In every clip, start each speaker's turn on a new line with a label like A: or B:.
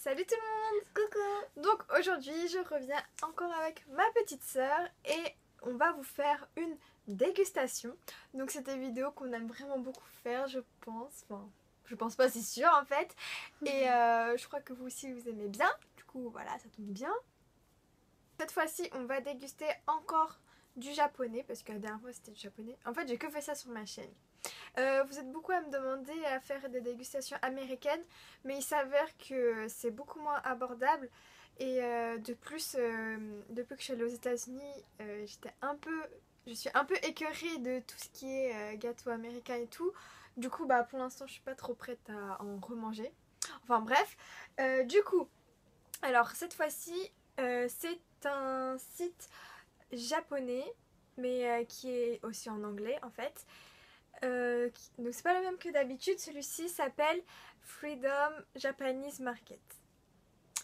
A: Salut tout le monde!
B: Coucou!
A: Donc aujourd'hui je reviens encore avec ma petite sœur et on va vous faire une dégustation. Donc c'est des vidéos qu'on aime vraiment beaucoup faire, je pense. Enfin, je pense pas, c'est sûr en fait. Et je crois que vous aussi vous aimez bien. Du coup voilà, ça tombe bien. Cette fois-ci on va déguster encore du japonais parce que la dernière fois c'était du japonais. En fait j'ai que fait ça sur ma chaîne. Vous êtes beaucoup à me demander à faire des dégustations américaines, mais il s'avère que c'est beaucoup moins abordable et de plus, depuis que je suis allée aux États-Unis, je suis un peu écœurée de tout ce qui est gâteau américain et tout. Du coup, bah pour l'instant, je suis pas trop prête à en remanger. Enfin bref, du coup, alors cette fois-ci, c'est un site japonais, mais qui est aussi en anglais en fait. Donc c'est pas le même que d'habitude, celui-ci s'appelle Freedom Japanese Market.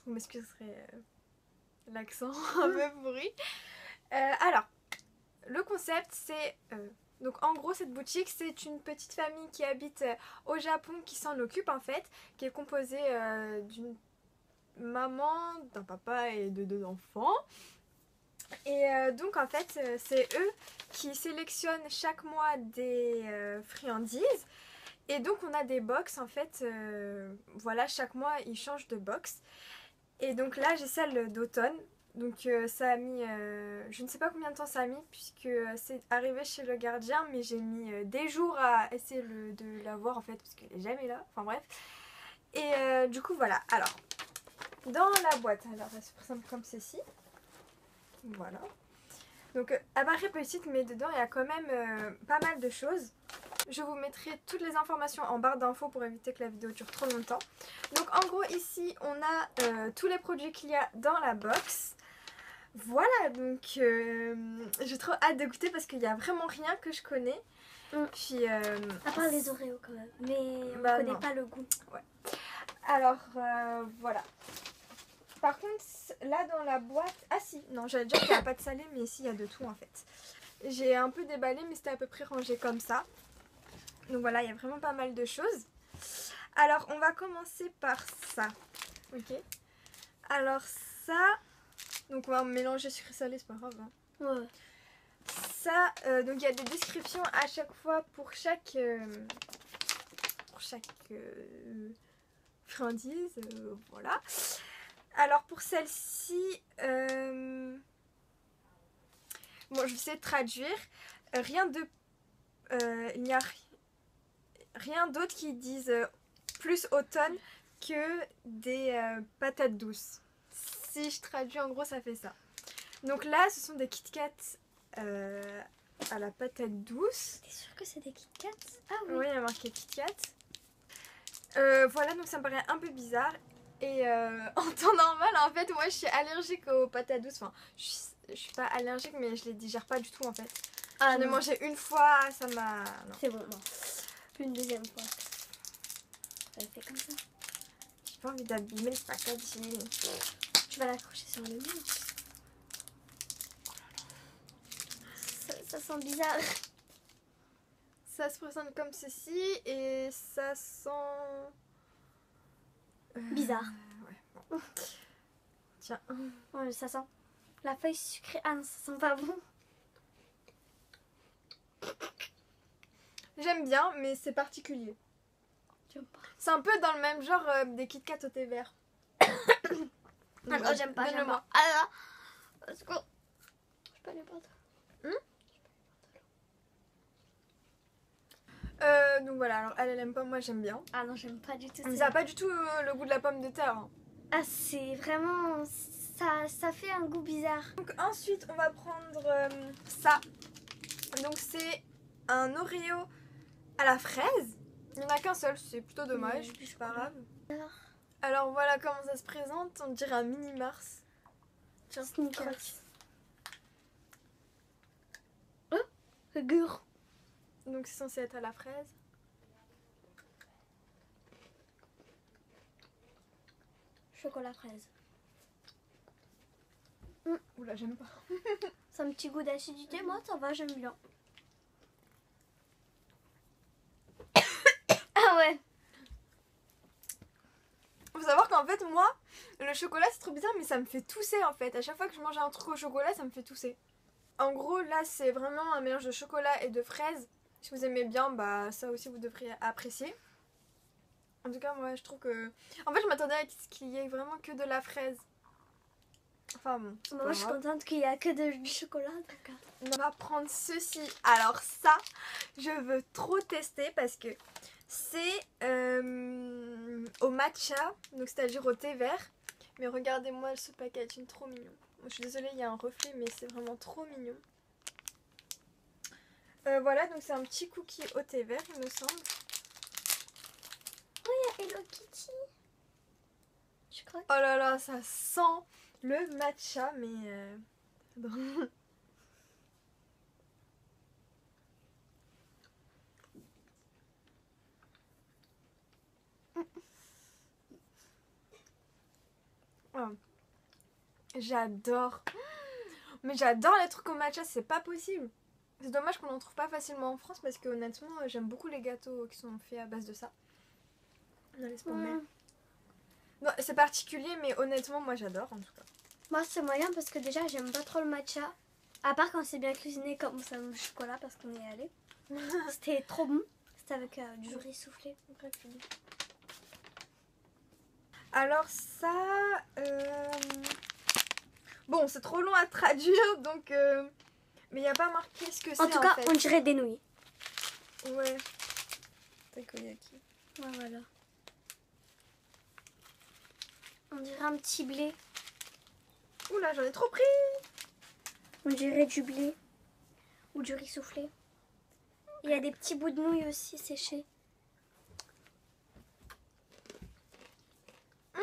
A: Vous m'excuserez l'accent un peu pourri. Alors, le concept c'est... donc en gros cette boutique c'est une petite famille qui habite au Japon qui s'en occupe en fait, qui est composée d'une maman, d'un papa et de deux enfants. Et donc en fait c'est eux qui sélectionnent chaque mois des friandises et donc on a des box en fait, voilà, chaque mois ils changent de box et donc là j'ai celle d'automne. Donc ça a mis, je ne sais pas combien de temps ça a mis puisque c'est arrivé chez le gardien, mais j'ai mis des jours à essayer de la voir en fait parce qu'elle est jamais là, enfin bref. Et du coup voilà, alors dans la boîte, alors elle se présente comme ceci. Voilà. Donc elle paraît petite mais dedans il y a quand même pas mal de choses. Je vous mettrai toutes les informations en barre d'infos pour éviter que la vidéo dure trop longtemps. Donc en gros ici on a tous les produits qu'il y a dans la box. Voilà, donc j'ai trop hâte de goûter parce qu'il n'y a vraiment rien que je connais. Puis,
B: à part les Oreos quand même, mais on
A: bah,
B: connaît
A: non.
B: pas le goût.
A: Ouais. Alors voilà. Par contre, là dans la boîte... Ah si, non, j'allais dire qu'il n'y a pas de salé, mais ici il y a de tout en fait. J'ai un peu déballé, mais c'était à peu près rangé comme ça. Donc voilà, il y a vraiment pas mal de choses. Alors, on va commencer par ça. Ok. Alors ça... Donc on va mélanger sucré salé, c'est pas grave. Hein.
B: Ouais.
A: Ça, donc il y a des descriptions à chaque fois pour chaque friandise. Voilà. Alors pour celle-ci, bon, je vais essayer de traduire. Il n'y a rien d'autre qui dise plus automne que des patates douces. Si je traduis, en gros, ça fait ça. Donc là, ce sont des Kit Kat à la patate douce.
B: T'es sûre que c'est des Kit Kat? Ah oui.
A: Oui, il y a marqué Kit Kat. Voilà, donc ça me paraît un peu bizarre. Et en temps normal, en fait, moi je suis allergique aux patates douces. Enfin, je suis pas allergique, mais je les digère pas du tout en fait.
B: Ah,
A: je l'ai mangé une fois, ça m'a...
B: C'est bon, non. Plus une deuxième fois. Ça fait comme ça.
A: J'ai pas envie d'abîmer le packaging.
B: Tu vas l'accrocher sur le mur. Ça sent bizarre.
A: Ça se présente comme ceci et ça sent...
B: Bizarre.
A: Ouais, bon. Tiens.
B: Ouais, ça sent. La feuille sucrée. Ah non, ça sent pas bon.
A: J'aime bien, mais c'est particulier.
B: J'aime pas.
A: C'est un peu dans le même genre des Kit Kat au thé vert.
B: Ah non, j'aime pas, j'aime pas. Ah là, let's go. Je peux aller prendre.
A: Donc voilà, alors elle aime pas, moi j'aime bien.
B: Ah non, j'aime pas du tout.
A: Mais ça n'a pas du tout le goût de la pomme de terre. Hein.
B: Ah, c'est vraiment... Ça fait un goût bizarre.
A: Donc ensuite, on va prendre ça. Donc c'est un Oreo à la fraise. Il n'y en a qu'un seul, c'est plutôt dommage, puis c'est pas grave. Alors voilà comment ça se présente, on dirait un mini Mars. Tiens,
B: Snickers. Oh, gur.
A: Donc c'est censé être à la fraise.
B: Chocolat fraise.
A: Oula, j'aime pas.
B: C'est un petit goût d'acidité, moi ça va, j'aime bien. Ah ouais.
A: Faut savoir qu'en fait moi, le chocolat c'est trop bizarre mais ça me fait tousser en fait. À chaque fois que je mange un truc au chocolat ça me fait tousser. En gros là c'est vraiment un mélange de chocolat et de fraises. Si vous aimez bien, bah ça aussi vous devriez apprécier. En tout cas moi je trouve que... En fait je m'attendais à ce qu'il y ait vraiment que de la fraise. Enfin bon.
B: Moi je suis contente qu'il y a que du chocolat. Donc...
A: On va prendre ceci. Alors ça, je veux trop tester parce que c'est au matcha, donc c'est-à-dire au thé vert. Mais regardez-moi ce packaging, trop mignon. Je suis désolée, il y a un reflet, mais c'est vraiment trop mignon. Voilà, donc c'est un petit cookie au thé vert, il me semble.
B: Oh, il y a Hello Kitty. Je crois.
A: Oh là là, ça sent le matcha, mais... Oh. J'adore. Mais j'adore les trucs au matcha, c'est pas possible. C'est dommage qu'on n'en trouve pas facilement en France parce que honnêtement j'aime beaucoup les gâteaux qui sont faits à base de ça. Non, laisse tomber. Non, c'est particulier mais honnêtement moi j'adore en tout cas.
B: Moi c'est moyen parce que déjà j'aime pas trop le matcha. À part quand c'est bien cuisiné comme ça au chocolat parce qu'on est allé. C'était trop bon. C'était avec du riz soufflé.
A: Alors ça... Bon c'est trop long à traduire donc... Mais il n'y a pas marqué ce que c'est
B: en tout cas
A: fait.
B: on dirait des nouilles.
A: Ouais. Takoyaki.
B: Ouais, voilà. On dirait un petit blé.
A: Oula j'en ai trop pris.
B: On dirait du blé. Ou du riz soufflé. Il y a des petits bouts de nouilles aussi séchés.
A: Ah,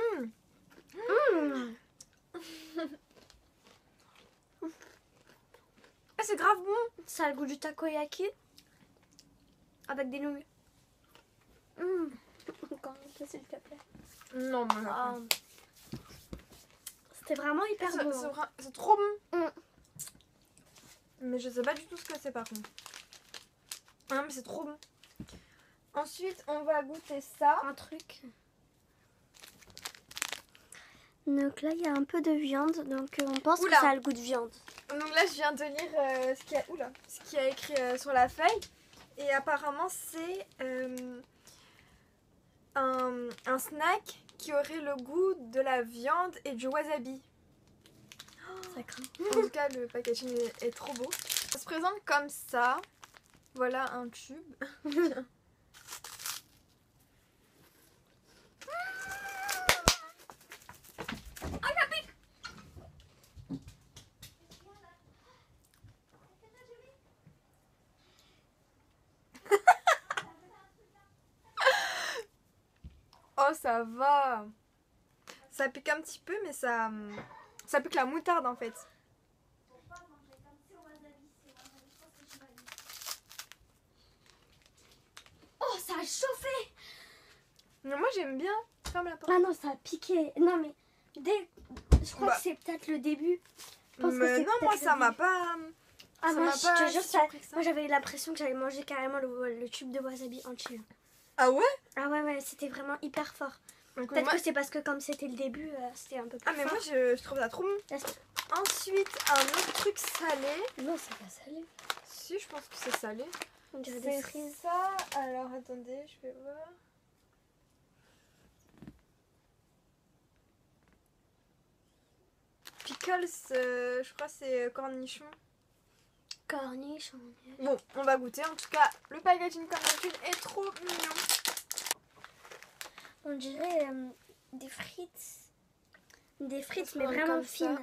A: c'est grave bon.
B: Ça a le goût du takoyaki. Avec des nouilles. Encore un peu s'il te plaît.
A: Non mais...
B: C'était vraiment hyper bon.
A: C'est trop bon. Mais je sais pas du tout ce que c'est par contre. Ah mais c'est trop bon. Ensuite on va goûter ça.
B: Un truc. Donc là il y a un peu de viande. Donc on pense que ça a le goût de viande.
A: Donc là je viens de lire ce qu'il y a écrit sur la feuille. Et apparemment c'est un snack qui aurait le goût de la viande et du wasabi.
B: Ça craint.
A: En tout cas le packaging est trop beau. Ça se présente comme ça. Voilà un tube. Oh ça va. Ça pique un petit peu mais ça pique la moutarde en fait.
B: Oh ça a chauffé.
A: Mais moi j'aime bien. Ferme la porte.
B: Ah non ça a piqué. Non mais je crois que c'est peut-être le début.
A: Mais non moi ça m'a pas...
B: Ah moi je te jure moi j'avais l'impression que j'allais manger carrément le tube de wasabi entier.
A: Ah ouais?
B: Ah ouais c'était vraiment hyper fort. Peut-être que c'est parce que comme c'était le début, c'était un peu plus fort.
A: Ah mais moi je trouve ça trop bon. Ensuite un autre truc salé.
B: Non c'est pas salé.
A: Si je pense que c'est salé.
B: On dirait des cerises.
A: Ça, alors attendez je vais voir. Pickles, je crois c'est cornichon.
B: Cornichon.
A: Bon, on va goûter. En tout cas, le packaging comme d'habitude est trop mignon.
B: On dirait des frites. Des frites, mais vraiment fines.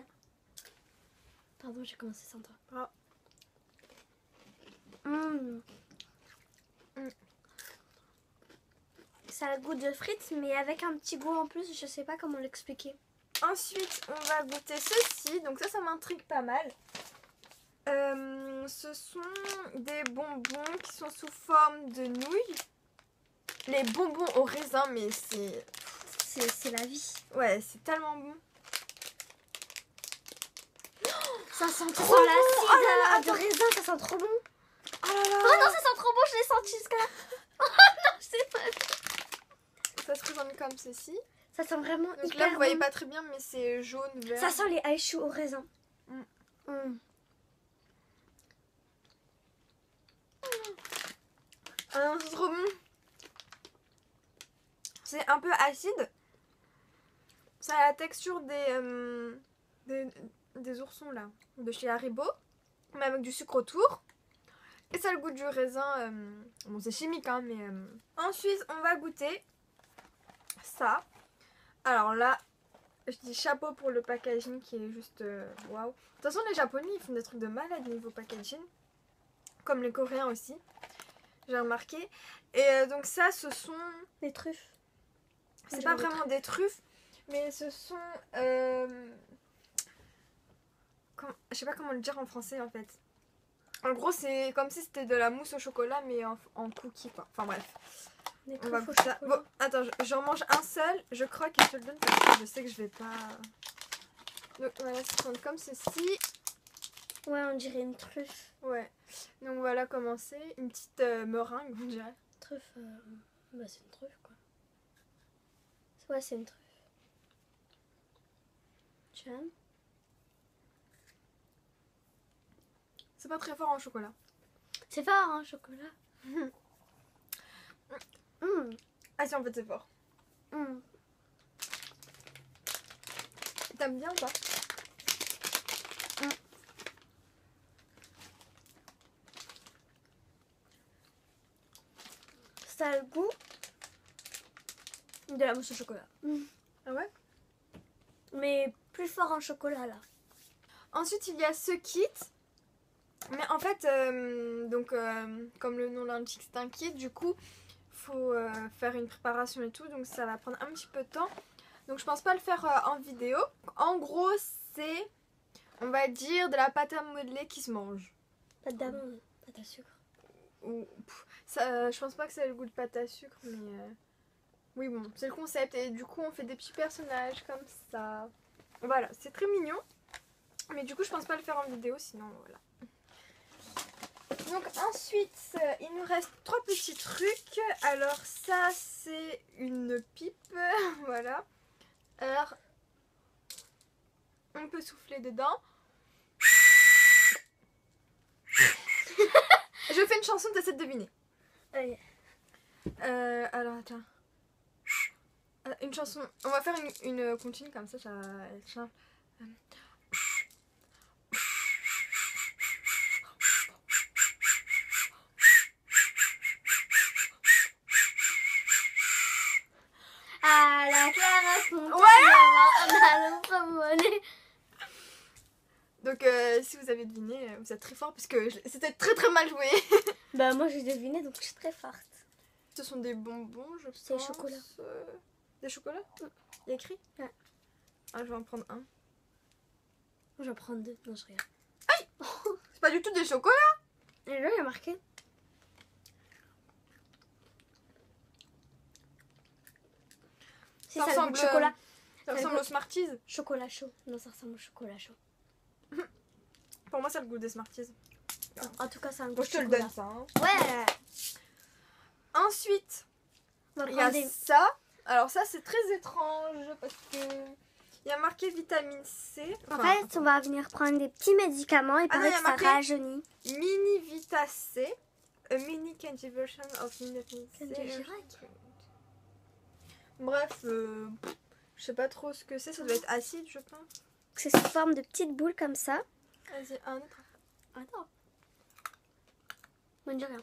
B: Pardon, j'ai commencé sans toi.
A: Ah.
B: Ça a le goût de frites, mais avec un petit goût en plus. Je sais pas comment l'expliquer.
A: Ensuite, on va goûter ceci. Donc ça m'intrigue pas mal. Ce sont des bonbons qui sont sous forme de nouilles. Les bonbons au raisin, mais
B: c'est la vie.
A: Ouais, c'est tellement bon.
B: Ça sent trop bon. L'acide de raisin, ça sent trop bon.
A: Oh là là.
B: Oh non, ça sent trop bon, je l'ai senti jusqu'à là. Oh non, je sais pas.
A: Ça se présente comme ceci.
B: Ça sent vraiment
A: Donc
B: hyper
A: là, vous voyez
B: bon.
A: pas très bien, mais c'est jaune, vert.
B: Ça sent les ice choux au raisin.
A: Mm.
B: Mm.
A: Ah non, c'est trop bon. C'est un peu acide. Ça a la texture des oursons là, de chez Haribo, mais avec du sucre autour. Et ça a le goût du raisin. Bon, c'est chimique, hein, mais. Ensuite, on va goûter ça. Alors là, je dis chapeau pour le packaging qui est juste waouh. De toute façon, les Japonais ils font des trucs de malade niveau packaging, comme les Coréens aussi. J'ai remarqué. Et donc ça, ce sont.
B: Les truffes.
A: C'est pas vraiment des truffes, mais ce sont. Je sais pas comment le dire en français en fait. En gros, c'est comme si c'était de la mousse au chocolat, mais en cookie quoi. Enfin bref.
B: Les
A: On va
B: truffes au
A: goûter ça.
B: chocolat.
A: Bon, attends, j'en mange un seul, je croque et je te le donne parce que je sais que je vais pas. Donc voilà, ça sonne comme ceci.
B: Ouais, on dirait une truffe.
A: Ouais. Donc voilà comment c'est. Une petite meringue, on dirait.
B: Truffe, bah c'est une truffe quoi. Ouais, c'est une truffe. Tu aimes?
A: C'est pas très fort en chocolat.
B: C'est fort, hein, chocolat.
A: Ah si, en fait, c'est fort. T'aimes bien ou pas?
B: Ça a le goût de la mousse au chocolat.
A: Ah ouais?
B: Mais plus fort en chocolat là.
A: Ensuite, il y a ce kit. Mais en fait, comme le nom l'indique, c'est un kit. Du coup, faut faire une préparation et tout. Donc ça va prendre un petit peu de temps. Donc je pense pas le faire en vidéo. En gros, c'est, on va dire, de la pâte à modeler qui se mange.
B: Pâte d'amande, pâte à sucre.
A: Ça, je pense pas que ça ait le goût de pâte à sucre, mais oui bon, c'est le concept. Et du coup, on fait des petits personnages comme ça. Voilà, c'est très mignon. Mais du coup, je pense pas le faire en vidéo, sinon voilà. Donc ensuite, il nous reste 3 petits trucs. Alors ça, c'est une pipe, voilà. Alors, on peut souffler dedans. Je fais une chanson, t'essaies de deviner.
B: Okay.
A: Alors attends. Une chanson. On va faire une continue comme ça,
B: À la classe,
A: Donc si vous avez deviné, vous êtes très fort parce que c'était très très mal joué.
B: Bah moi j'ai deviné donc je suis très forte.
A: Ce sont des bonbons, je pense.
B: C'est chocolat.
A: Des chocolats? Il y a écrit?
B: Ouais.
A: Ah, je vais en prendre un.
B: Je vais en prendre 2. Non, je regarde.
A: Aïe. C'est pas du tout des chocolats.
B: Et là il y a marqué. Si ça a le goût de chocolat.
A: Ça ressemble aux Smarties.
B: Chocolat chaud. Non, ça ressemble au chocolat chaud.
A: Pour moi, ça a le goût des Smarties.
B: En tout cas, c'est un goût
A: Bon,
B: de
A: je te le
B: chocolat.
A: donne ça. Hein.
B: Ouais.
A: Ensuite,
B: On va
A: il y a
B: prendre des...
A: ça. Alors ça, c'est très étrange parce que il y a marqué vitamine C.
B: En fait, on va venir prendre des petits médicaments et
A: non,
B: paraît
A: il y a
B: que ça
A: marqué
B: rajeunit.
A: Mini Vita C, a mini candy version of vitamin C.
B: Candy Girac.
A: Bref, je sais pas trop ce que c'est. Ça doit être acide, je pense.
B: C'est sous forme de petites boules comme ça.
A: Vas-y, un autre.
B: Attends. On ne dit rien.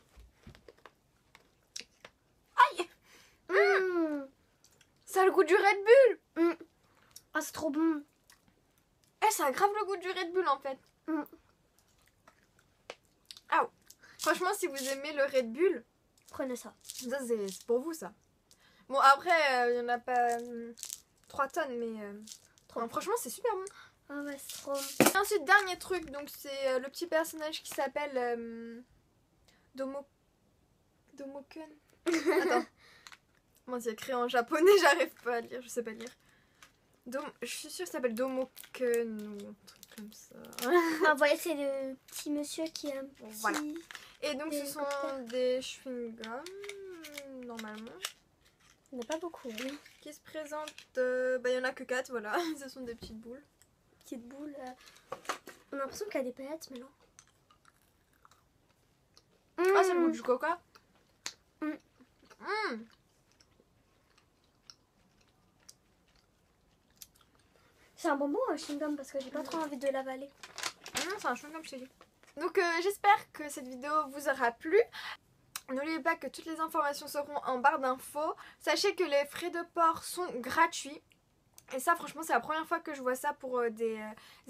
A: Aïe. Ça a le goût du Red Bull.
B: Ah, c'est trop bon.
A: Eh, ça a grave le goût du Red Bull en fait. Ah, franchement, si vous aimez le Red Bull,
B: Prenez ça.
A: ça c'est pour vous ça. Bon, après, il y en a pas 3 tonnes, mais non, franchement, c'est super bon.
B: Ah ouais, c'est trop bon.
A: Et ensuite, dernier truc, donc c'est le petit personnage qui s'appelle Domoken. Attends. Comment c'est écrit en japonais, j'arrive pas à lire, je sais pas lire. Je suis sûre que ça s'appelle Domoken ou un truc comme ça.
B: Ah, voilà, c'est le petit monsieur qui a un petit...
A: Voilà. Et donc
B: Des
A: ce sont
B: cocktails.
A: des chewing-gums, normalement.
B: Il n'y en a pas beaucoup. Hein.
A: Qui se présente, bah il y en a que 4, voilà. Ce sont des petites boules.
B: Petite boule. On a l'impression qu'il y a des paillettes, mais non.
A: Ah, c'est le goût du coca.
B: Mm.
A: Mm.
B: C'est un bonbon ou un chewing-gum parce que j'ai pas trop envie de l'avaler.
A: Non, c'est un chewing-gum, je te dis. Donc j'espère que cette vidéo vous aura plu. N'oubliez pas que toutes les informations seront en barre d'infos. Sachez que les frais de port sont gratuits. Et ça franchement c'est la première fois que je vois ça pour des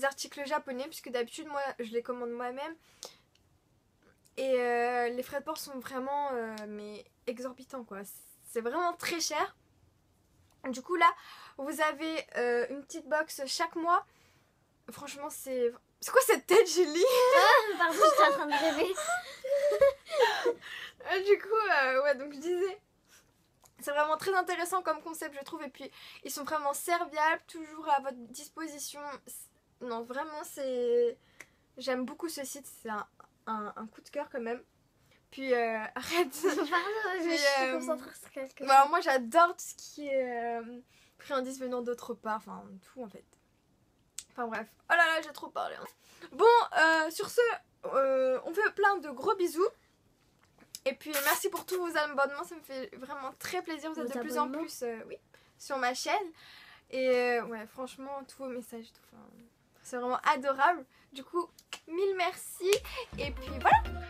A: articles japonais. Puisque d'habitude moi je les commande moi-même. Et les frais de port sont vraiment mais exorbitants quoi. C'est vraiment très cher. Du coup là vous avez une petite box chaque mois. Franchement c'est... C'est quoi cette tête Julie?
B: Ah, pardon, j'étais en train de rêver.
A: Du coup ouais donc je disais... C'est vraiment très intéressant comme concept je trouve. Et puis ils sont vraiment serviables, toujours à votre disposition. Non vraiment c'est... J'aime beaucoup ce site, c'est un coup de cœur quand même. Puis arrête.
B: Pardon, je suis concentrée sur quelque chose.
A: Bah, moi j'adore tout ce qui est friandises venant d'autre part, enfin tout en fait. Enfin bref, oh là là j'ai trop parlé. Hein. Bon sur ce, on fait plein de gros bisous. Et puis merci pour tous vos abonnements, ça me fait vraiment très plaisir. Vous êtes de plus en plus oui, sur ma chaîne. Et ouais franchement tous vos messages, tout, c'est vraiment adorable. Du coup, mille merci. Et puis voilà.